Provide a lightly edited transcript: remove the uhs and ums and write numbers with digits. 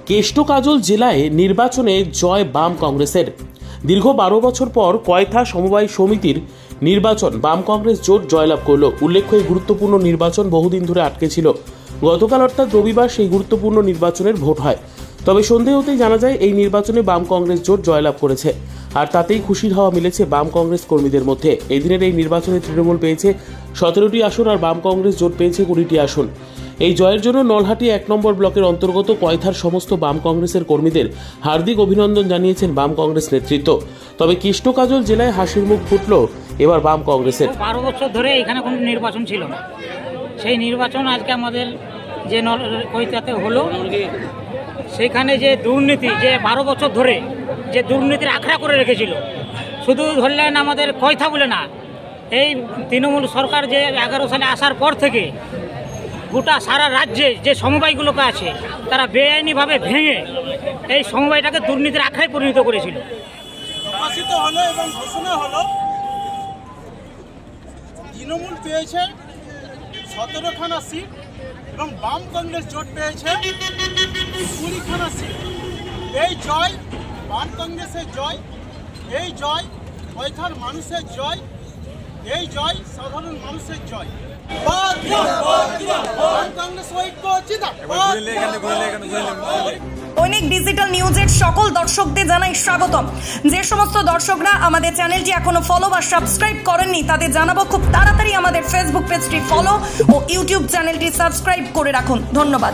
কেষ্ট কাজল জেলায় নির্বাচনে জয় বাম কংগ্রেসের। দীর্ঘ 12 বছর পর কয়থা সমবায় সমিতির নির্বাচন বাম কংগ্রেস জোট জয়লাভ করল। উল্লেখ্য, এই গুরুত্বপূর্ণ নির্বাচন বহুদিন ধরে আটকে ছিল। গতকাল অর্থাৎ রবিবার সেই গুরুত্বপূর্ণ নির্বাচনের ভোট হয়। তবে সন্ধে হতেই জানা যায় এই নির্বাচনে বাম কংগ্রেস জোট জয়লাভ করেছে, আর তাতেই খুশির হাওয়া মিলেছে বাম কংগ্রেস কর্মীদের মধ্যে। এই দিনের এই নির্বাচনে তৃণমূল পেয়েছে 17টি আসন আর বাম কংগ্রেস জোট পেয়েছে 20টি আসন। এই জয়ের জন্য নলহাটি 1 নম্বর ব্লকের অন্তর্গত কয়থার সমস্ত বাম কংগ্রেসের কর্মীদের হার্দিক অভিনন্দন জানিয়েছেন বাম কংগ্রেস নেতৃত্ব। তবে কেষ্ট কাজল জেলায় হাসির মুখ ফুটল এবার বাম কংগ্রেসের। 12 বছর ধরে এখানে কোনো নির্বাচন ছিল না, সেই নির্বাচন আজকে আমাদের যে কয়থাতে হলো, সেখানে যে দুর্নীতি, যে 12 বছর ধরে যে দুর্নীতির আখড়া করে রেখেছিল, শুধু ধরলেন আমাদের কয়থা বলে না, এই তৃণমূল সরকার যে 11 সালে আসার পর থেকে গোটা সারা রাজ্যে যে সমবায়গুলোকে আছে তারা বেআইনিভাবে ভেঙে এই সমবায়টাকে দুর্নীতির আখড়ায় পরিণত করেছিল। প্রকাশিত হলো এবং ঘোষণা হলো তৃণমূল পেয়েছে 17খানা সিট এবং বাম কংগ্রেস জোট পেয়েছে 20খানা সিট। এই জয় বাম কংগ্রেসের জয়, এই জয় কয়থার মানুষের জয়, এই জয় সাধারণ মানুষের জয়। দৈনিক ডিজিটাল নিউজের সকল দর্শকদের জানাই স্বাগতম। যে সমস্ত দর্শকরা আমাদের চ্যানেলটি এখনো ফলো বা সাবস্ক্রাইব করেননি তাদের জানাবো খুব তাড়াতাড়ি আমাদের ফেসবুক পেজটি ফলো ও ইউটিউব চ্যানেলটি সাবস্ক্রাইব করে রাখুন। ধন্যবাদ।